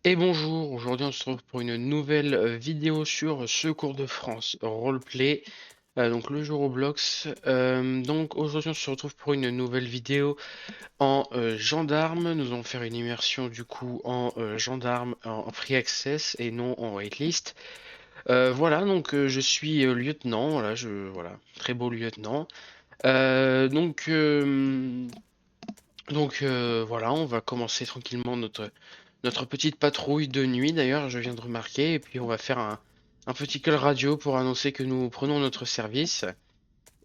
Et bonjour, aujourd'hui on se retrouve pour une nouvelle vidéo sur Secours de France Roleplay, donc le jeu Roblox. Donc aujourd'hui on se retrouve pour une nouvelle vidéo en gendarme. Nous allons faire une immersion du coup en gendarme en free access et non en waitlist. Voilà, donc je suis lieutenant, voilà, très beau lieutenant. Voilà, on va commencer tranquillement notre petite patrouille de nuit. D'ailleurs, je viens de remarquer, et puis on va faire un petit call radio pour annoncer que nous prenons notre service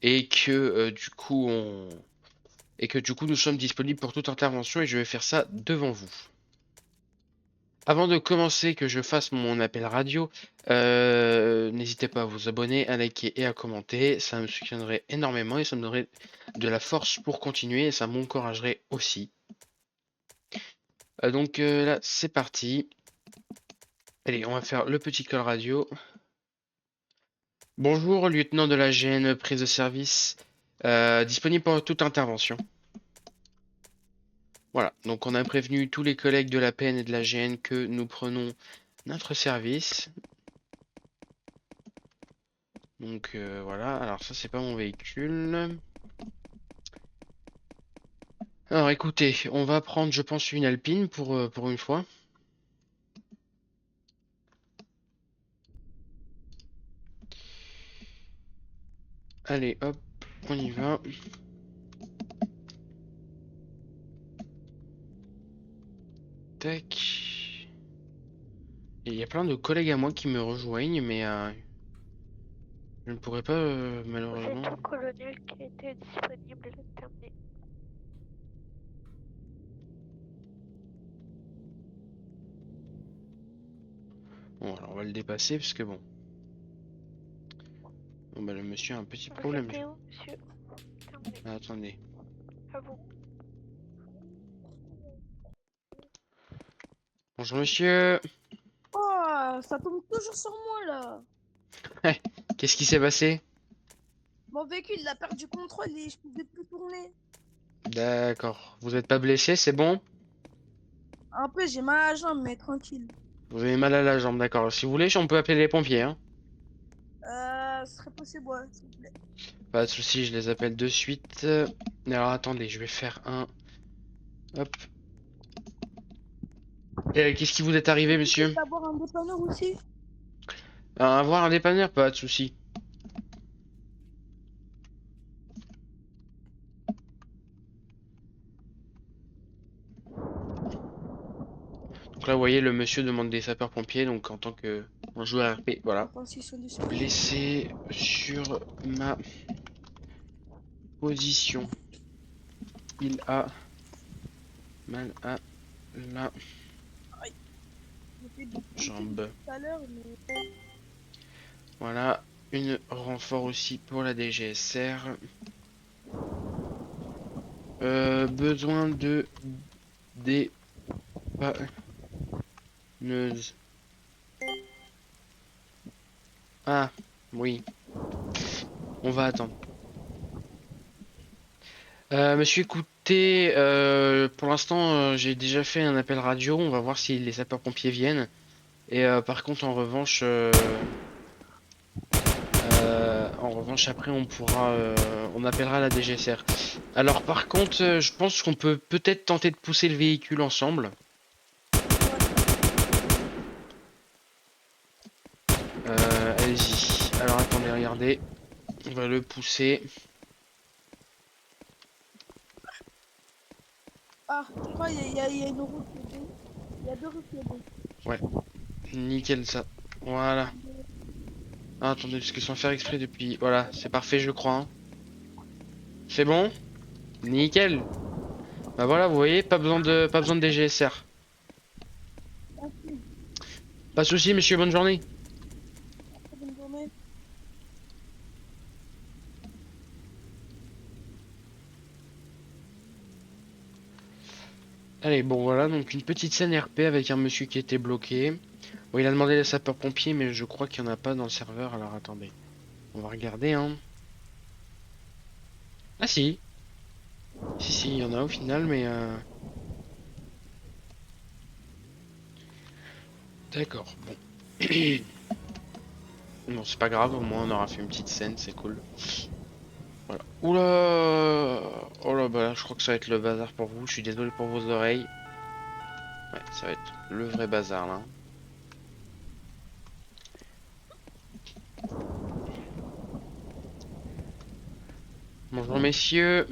et que du coup nous sommes disponibles pour toute intervention et je vais faire ça devant vous. Avant de commencer, que je fasse mon appel radio, n'hésitez pas à vous abonner, à liker et à commenter. Ça me soutiendrait énormément et ça me donnerait de la force pour continuer et ça m'encouragerait aussi. Là, c'est parti. Allez, on va faire le petit call radio. Bonjour, lieutenant de la GN, prise de service. Disponible pour toute intervention. Voilà, donc on a prévenu tous les collègues de la PN et de la GN que nous prenons notre service. Voilà, alors ça c'est pas mon véhicule. Alors écoutez, on va prendre je pense une Alpine pour une fois. Allez hop, on y va. Tac. Et il y a plein de collègues à moi qui me rejoignent, mais je ne pourrais pas Vous êtes malheureusement. tout colonel qui était disponible, terminé. Bon, alors on va le dépasser parce que bon. Bon bah le monsieur a un petit Vous problème. étiez où, monsieur? Terminé. Ah, attendez. À vous. Bonjour monsieur. Oh, ça tombe toujours sur moi là. Qu'est-ce qui s'est passé? Mon véhicule il a perdu contrôle et je pouvais plus tourner. D'accord. Vous n'êtes pas blessé, c'est bon? Un peu, j'ai mal à la jambe, mais tranquille. Vous avez mal à la jambe, d'accord. Si vous voulez, on peut appeler les pompiers, hein. Ce serait possible, ouais, s'il vous plaît. Pas de souci, je les appelle de suite. Alors attendez, je vais faire un. Hop. Qu'est-ce qui vous est arrivé, Possible monsieur? d'avoir un dépanneur aussi? Avoir un dépanneur, pas de souci. Donc là, vous voyez, le monsieur demande des sapeurs-pompiers, donc en tant que joueur RP, voilà. Attends, s'ils sont dessus. Blessé sur ma position. Il a mal à la Aïe, j'ai fait des trucs jambe. tout à l'heure, mais. Voilà, une renfort aussi pour la DGSR. Besoin de dépanneuse. Ah, oui, on va attendre. Monsieur, écoutez, pour l'instant, j'ai déjà fait un appel radio. On va voir si les sapeurs-pompiers viennent. Et par contre, en revanche, après, on appellera la DGSR. Alors, par contre, je pense qu'on peut peut-être tenter de pousser le véhicule ensemble. Allez-y. Alors, attendez, regardez. On va le pousser. Ah, je crois qu'il y a une route qui est bon. Il y a deux routes qui est bon. Ouais, nickel ça. Voilà. Ah, attendez, parce que sans faire exprès depuis. Voilà, c'est parfait, je crois, hein. C'est bon? Nickel. Bah voilà, vous voyez, pas besoin de DGSR. Merci, Pas de souci, monsieur, bonne journée. très bonne journée. Allez, bon voilà, donc une petite scène RP avec un monsieur qui était bloqué. Bon, il a demandé les sapeurs-pompiers, mais je crois qu'il n'y en a pas dans le serveur, alors attendez. On va regarder, hein. Ah si, si, il y en a au final, mais D'accord, bon. Bon, c'est pas grave, au moins on aura fait une petite scène, c'est cool. Voilà. Oula! Oh là, bah là, je crois que ça va être le bazar pour vous. Je suis désolé pour vos oreilles. Ouais, ça va être le vrai bazar là. Bonjour messieurs.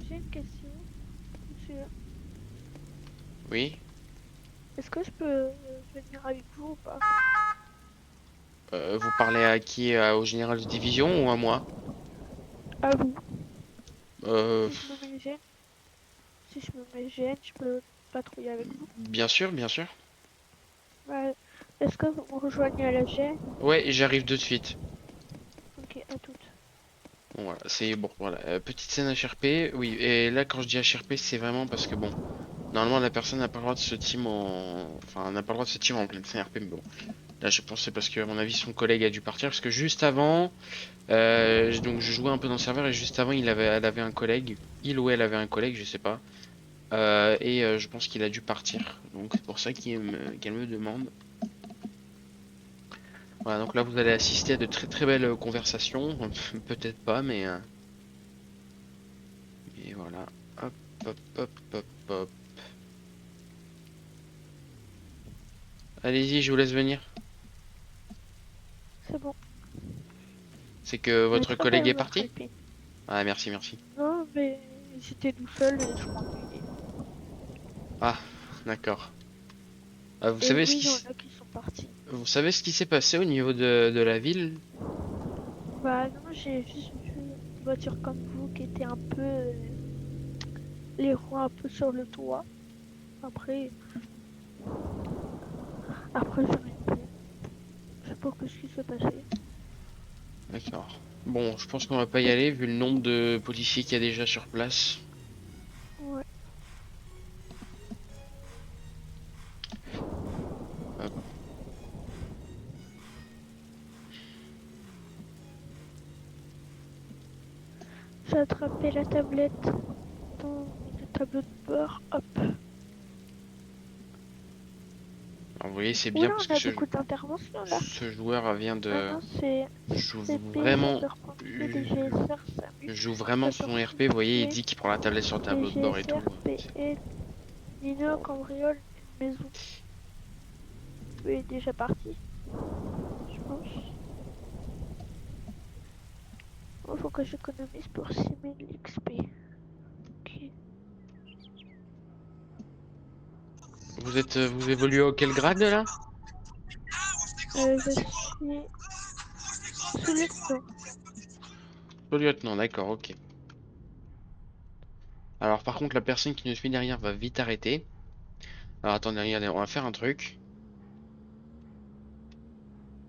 J'ai une question, monsieur. Oui. Est-ce que je peux venir avec vous ou pas? Vous parlez à qui? Au général de division ou à moi? À vous. Euh, Si je me mets gêne, si je me mets gêne, je peux patrouiller avec vous. bien sûr, bien sûr. Ouais. Est-ce que vous me rejoignez à la gêne? Ouais, j'arrive de suite. Ok, à toutes. Bon, voilà, c'est bon, voilà. Petite scène HRP. Oui, et là, quand je dis HRP, c'est vraiment parce que bon, normalement, la personne n'a pas le droit de se team en. Enfin, n'a pas le droit de se team en pleine scène RP, mais bon. Là, je pense que c'est parce que, à mon avis, son collègue a dû partir. Parce que juste avant, donc je jouais un peu dans le serveur et juste avant, elle avait un collègue. Il ou elle avait un collègue, je sais pas. Je pense qu'il a dû partir. Donc c'est pour ça qu'elle me demande. Voilà, donc là, vous allez assister à de très très belles conversations. Peut-être pas, mais voilà. Hop, hop, hop, hop, hop. Allez-y, je vous laisse venir. C'est bon. C'est que votre Merci de collègue est m'avoir parti? helpé. Ah, merci, merci. Non, mais j'étais tout seul et je m'ennuyais. Ah, d'accord. Vous Et savez oui, il y en a qui sont partis. vous savez ce qui s'est passé au niveau de la ville? Bah non, j'ai juste vu une voiture comme vous qui était un peu... les roues un peu sur le toit. Après, après j'ai rien vu. Je sais pas ce qui s'est passé. D'accord. Bon, je pense qu'on va pas y aller vu le nombre de policiers qu'il y a déjà sur place. Ouais. Hop. J'ai attrapé la tablette dans le tableau de bord. Hop. Alors, vous voyez, c'est bien Oula, parce on que a beaucoup d'interventions là. ce joueur vient Ah de non, c'est joue CP, vraiment sapeur-pompier, DGSR, SAMU, joue vraiment son RP. Vous voyez, il sapeur-pompier, dit qu'il prend la tablette sur le tableau de bord et tout. DGSR, PL, Nino, Bon, cambriole une maison. Lui est déjà parti, je pense. Il faut que j'économise pour 6000 XP. Ok. vous évoluez auquel grade là? Je suis sous-lieutenant. Le lieutenant, d'accord, ok. Alors par contre, la personne qui nous suit derrière va vite arrêter. Alors attendez, regardez, on va faire un truc.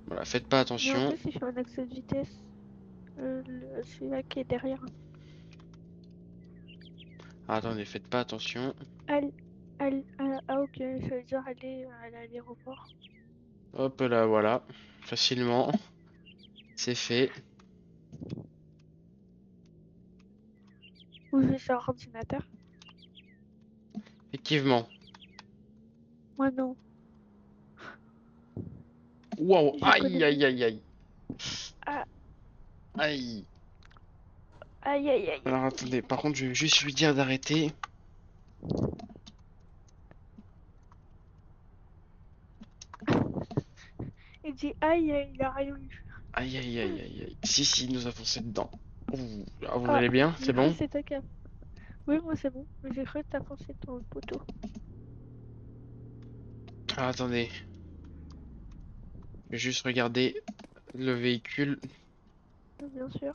Voilà, faites pas Mais en attention. plus, il fait un accès de vitesse. Celui-là qui est derrière. Ah, attendez, faites pas attention. Ah ok, ça veut dire aller à l'aéroport. Hop là, voilà. Facilement. C'est fait. Ou je vais sur ordinateur. Effectivement. Moi non, Waouh, aïe, j'économise. aïe, aïe, aïe. Ah, Aïe. aïe aïe aïe. Alors attendez, par contre, je vais juste lui dire d'arrêter. Il dit aïe, il a rien eu. Aïe, aïe, aïe, aïe, aïe. Si, si, il nous a foncé dedans. Ouh. Ah, vous Ah, allez bien? C'est j'ai cru bon? que c'était toi qui a... Oui, moi c'est bon. Mais j'ai cru que t'as foncé dans le poteau. Ah, attendez. Je vais juste regarder le véhicule. Bien sûr.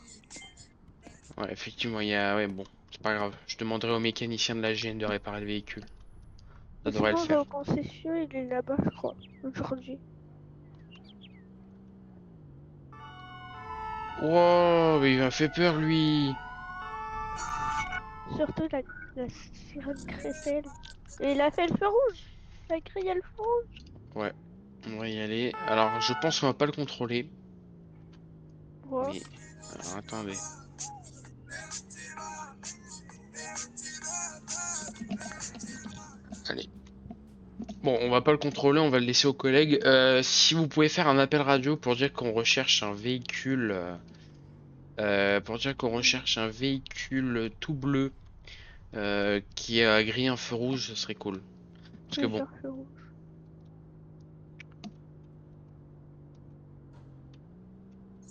Ouais, effectivement, il y a... Ouais, bon, c'est pas grave. Je demanderai au mécanicien de la GN de réparer le véhicule. Ça Ou devrait le sinon on va faire. au concession, il est là-bas je crois. Aujourd'hui. Wow, mais il m'a fait peur, lui. Surtout la sirène crécelle. Et il a fait le feu rouge. Il a grillé le feu rouge. Ouais, on va y aller. Alors, je pense qu'on va pas le contrôler. Ouais. Mais... Alors, attendez. Bon, on va pas le contrôler, on va le laisser aux collègues. Si vous pouvez faire un appel radio pour dire qu'on recherche un véhicule, tout bleu qui a grillé un feu rouge, ce serait cool. Parce que bon, Plusieurs feux rouges.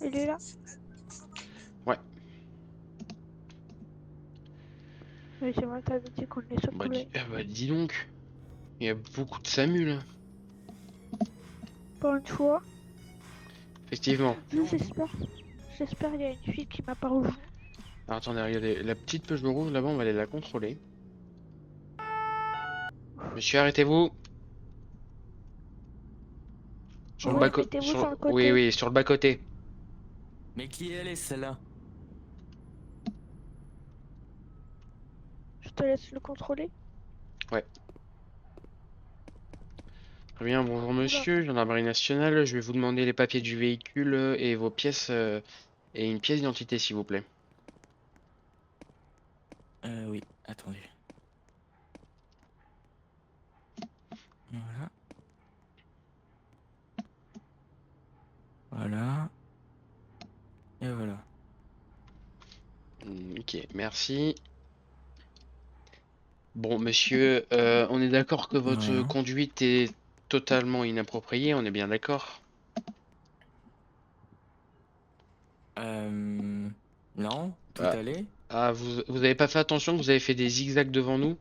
Il est là? ouais, Oui, c'est moi, t'avais dit qu'on est sur bah, collègue. bah dis donc, il y a beaucoup de SAMU là. Pour une fois, Effectivement. j'espère. J'espère qu'il y a une fille qui m'a pas rejoint. Alors, attendez, regardez, la petite Peugeot rouge là-bas, on va aller la contrôler. Monsieur, arrêtez-vous. Sur le Ouais, bas mettez-vous sur le Oui, côté. oui, sur le bas-côté. Mais qui elle est celle-là? Je te laisse le contrôler. Ouais. Très bien, bonjour Oula. monsieur, gendarmerie nationale. Je vais vous demander les papiers du véhicule et vos pièces et une pièce d'identité, s'il vous plaît. Oui, attendez. Voilà. Voilà. Et voilà. Ok, merci. Bon, monsieur, on est d'accord que votre Voilà. conduite est totalement inappropriée, on est bien d'accord? Non, tout Ah, allait. vous avez pas fait attention que vous avez fait des zigzags devant nous?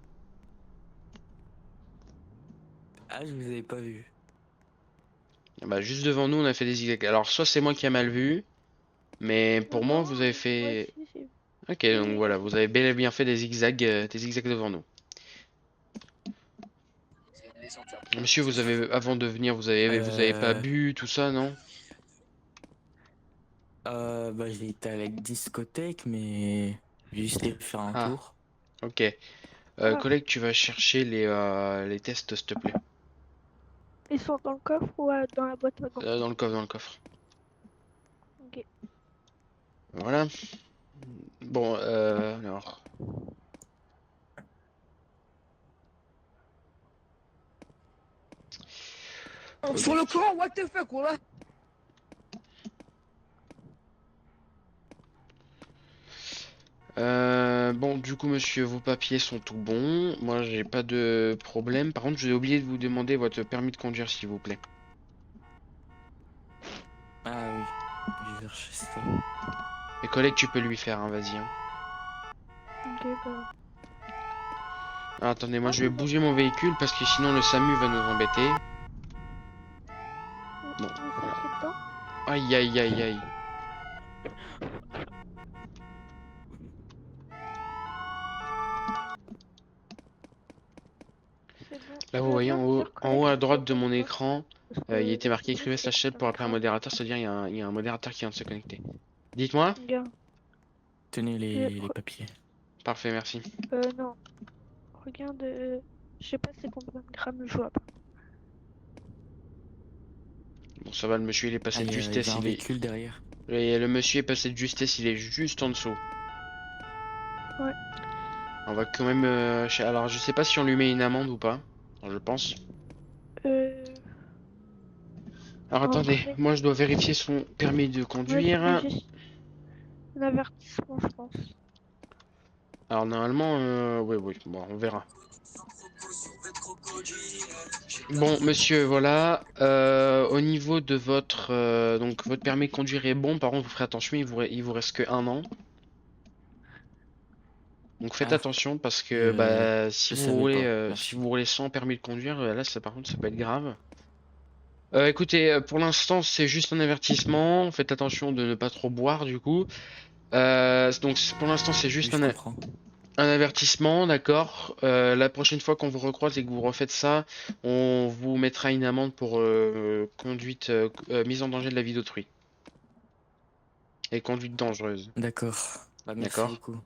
Ah, je vous avais pas vu. Ah bah, juste devant nous, on a fait des zigzags. Alors, soit c'est moi qui ai mal vu, mais Non, pour moi, non, vous avez moi fait... aussi, j'ai... Ok, Oui, donc oui, voilà, j'ai vous avez bel et bien fait des zigzags devant nous. Monsieur, vous avez, avant de venir, vous avez pas Euh, bu, tout ça, non? Bah j'ai été à la discothèque, mais j'ai juste été faire un Ah, tour. ok. Ah, Collègue, tu vas chercher les tests, s'il te plaît. ils sont dans le coffre ou dans la boîte à gants? Dans le coffre, dans le coffre. Ok. Voilà. Bon, alors... Sur le courant, what the fuck, là? Bon, du coup, monsieur, vos papiers sont tout bons. Moi, j'ai pas de problème. Par contre, j'ai oublié de vous demander votre permis de conduire, s'il vous plaît. Ah oui, je vais chercher ça. Mes collègues, tu peux lui faire, hein, vas-y. Hein. Ok, bah... Ah, attendez, moi, Ah, je vais c'est bon. bouger mon véhicule parce que sinon le SAMU va nous embêter. Bon, Vous voilà. foncez dedans? Aïe, aïe, aïe, aïe. C'est bon. Là, vous Je voyez viens de dire, en haut collègue, à si tu droite de entends mon pas. écran, Parce il que était marqué sinon, écrivez c'est slash help ça pour me appeler un grave. modérateur, c'est-à-dire il y a un modérateur qui vient de se connecter. Dites-moi. Bien. Tenez Je- les papiers. Parfait, merci. Non. Regarde, je sais pas c'est combien de grammes je vois pas. Bon, ça va, le monsieur il est Ah, passé de il y a justesse, un véhicule derrière. le monsieur est passé de justesse, il est juste en dessous. Ouais. On va quand même, alors je sais pas si on lui met une amende ou pas. Alors, je pense. Euh, Alors en attendez, vrai, moi je dois vérifier son permis de moi je mets conduire. juste un avertissement, je pense. Alors normalement, oui, oui, bon, on verra. Bon, monsieur, voilà. Au niveau de votre, donc votre permis de conduire est bon. Par contre, vous ferez attention, il vous reste que un an. Donc faites Ah, attention parce que je, bah je savais pas. si Merci. vous roulez sans permis de conduire, là, ça par contre, ça peut être grave. Écoutez, pour l'instant, c'est juste un avertissement. Faites attention de ne pas trop boire du coup. Pour l'instant, c'est Oui, juste je comprends. un avertissement, d'accord. La prochaine fois qu'on vous recroise et que vous refaites ça, on vous mettra une amende pour conduite, mise en danger de la vie d'autrui et conduite dangereuse. D'accord. Bah merci D'accord? beaucoup.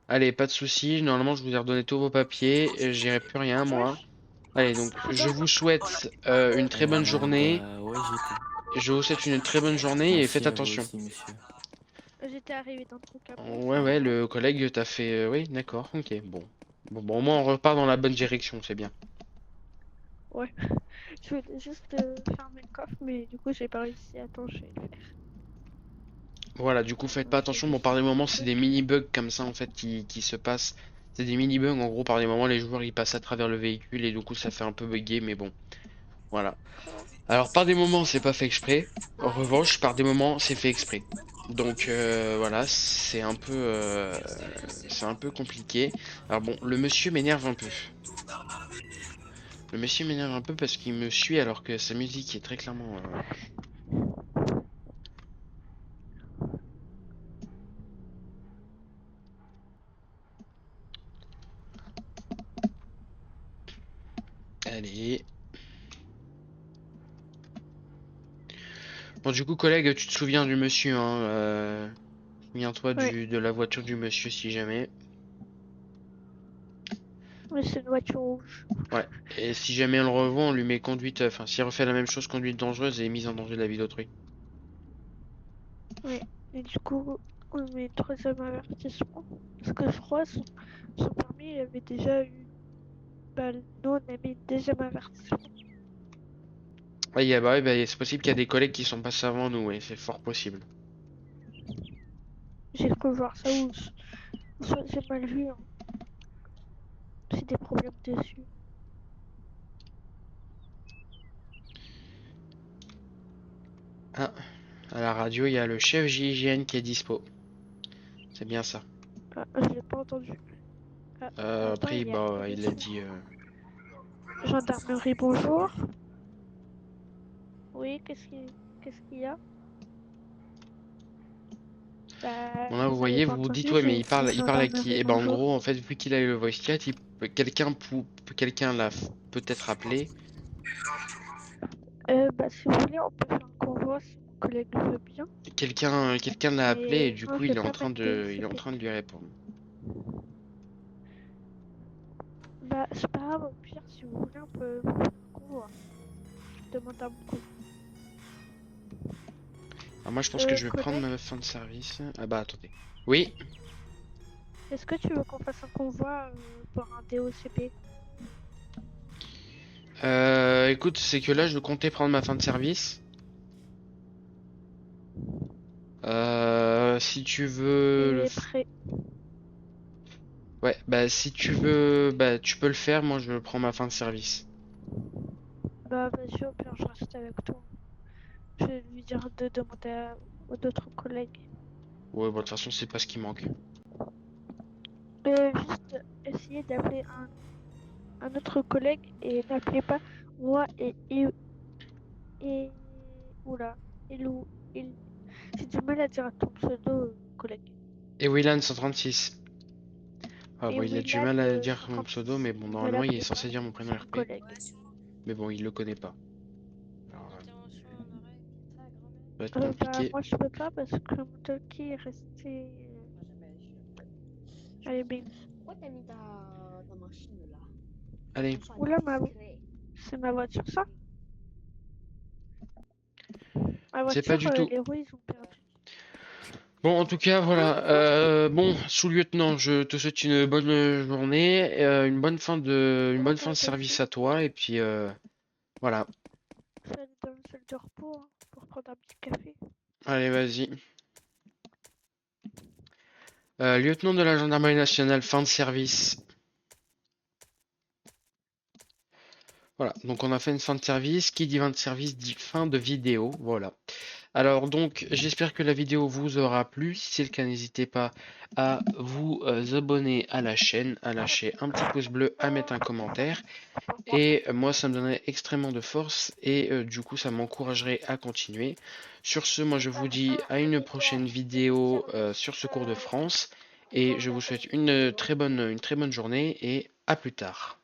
Allez, pas de soucis. Normalement, je vous ai redonné tous vos papiers. J'irai plus rien, moi. Wesh, Allez, donc, c'est je pas vous moi. souhaite une très bonne journée. Bah ouais, j'ai tout. Je vous souhaite une très bonne journée et Merci faites à vous attention. aussi, monsieur. J'étais arrivé dans le truc après, Ouais, c'est ouais, normal. le collègue t'a fait... oui, d'accord, ok, bon. Bon, au moins, on repart dans la bonne direction, c'est bien. Ouais. Je voulais juste faire mes coffres, mais du coup, j'ai pas réussi. Attends, je vais le faire. Voilà, du coup, faites pas Donc, j'ai attention. Bon, juste par des moments, un c'est des truc. mini-bugs comme ça, en fait, qui se passent. C'est des mini-bugs, en gros, par des moments, les joueurs, ils passent à travers le véhicule et du coup, ça fait un peu bugger, mais bon, voilà. Alors, par des moments, c'est pas fait exprès. En revanche, par des moments, c'est fait exprès. Donc, voilà, c'est un peu compliqué. Alors bon, le monsieur m'énerve un peu. Le monsieur m'énerve un peu parce qu'il me suit alors que sa musique est très clairement... Allez. Bon, du coup, collègue, tu te souviens du monsieur, hein, souviens-toi Ouais, de la voiture du monsieur si jamais. mais c'est une voiture rouge. Ouais. Et si jamais on le revoit, on lui met conduite... Enfin, s'il refait la même chose, conduite dangereuse et mise en danger de la vie d'autrui. Ouais. Et du coup, on met troisième avertissement. Parce que je crois son permis, il avait déjà eu. Bah, nous, on a mis deuxième avertissement. Ouais, bah, ouais, bah, c'est possible qu'il y a des collègues qui sont passés avant nous, ouais, c'est fort possible. J'ai cru voir ça ou soit j'ai mal vu. Hein. C'est des problèmes dessus. Ah, à la radio, il y a le chef GIGN qui est dispo. C'est bien ça. Ah, je l'ai pas entendu. Ah, attends, Après, il y a bah, qui il a dessus? dit... Gendarmerie, bonjour. Oui, qu'est-ce qu'il y a? Bah, Bon là, vous vous avez voyez, pas vous vous dites, entendu, ouais, mais j'ai dit il parle à qui? gendarmerie, Et ben, en bonjour. gros, en fait, vu qu'il a eu le voice chat, quelqu'un l'a peut-être appelé. Bah, si vous voulez, on peut faire un convoi si mon collègue le veut bien. Quelqu'un l'a appelé et Mais du non, coup, je vais pas mettre il est en DOCP. train de lui répondre. Bah, c'est pas grave, au pire, si vous voulez, on peut faire un convoi. Je demande à mon collègue. Alors moi, je pense que je vais prendre Collègue, ma fin de service. Ah bah, attendez. Oui, est-ce que tu veux qu'on fasse un convoi pour un DOCP? écoute, c'est que là, je comptais prendre ma fin de service. Si tu veux Il le... est prêt. Ouais, bah si tu veux, bah tu peux le faire, moi je prends ma fin de service. Bah, vas-y, au pire, je reste avec toi. Je vais lui dire de demander aux autres collègues. Ouais, bon, de toute façon, c'est pas ce qui manque. Juste essayer d'appeler un autre collègue et n'appelez pas moi et oula, Elou, il, j'ai du mal à dire ton pseudo, collègue. Et Willan 136. Ah Et bon, il a du Willan mal à dire mon pseudo, 136, mais bon, ne normalement, il est l'appelez pas, censé dire mon prénom c'est un RP. collègue. Mais bon, il le connaît pas. Alors, ça va être Bah, compliqué. moi je peux pas parce que mon talkie est resté. Allez, bim. Pourquoi t'as mis ta machine là? Allez, Oula, c'est ma voiture ça? Ma c'est pas voiture, du tout. les roues ils ont perdu. Bon, en tout cas, Quoi? voilà. Quoi? Bon, sous-lieutenant, je te souhaite une bonne journée, une bonne fin Bah, de toi aussi. service à toi, et puis voilà. Je vais aller dans la salle de repos hein, pour prendre un petit café. Allez, vas-y. Lieutenant de la gendarmerie nationale, fin de service. Voilà, donc on a fait une fin de service. Qui dit fin de service dit fin de vidéo. Voilà. Alors donc, j'espère que la vidéo vous aura plu. Si c'est le cas, n'hésitez pas à vous abonner à la chaîne, à lâcher un petit pouce bleu, à mettre un commentaire. Et moi, ça me donnerait extrêmement de force et du coup, ça m'encouragerait à continuer. Sur ce, moi, je vous dis à une prochaine vidéo sur ce cours de France. Et je vous souhaite une très bonne journée et à plus tard.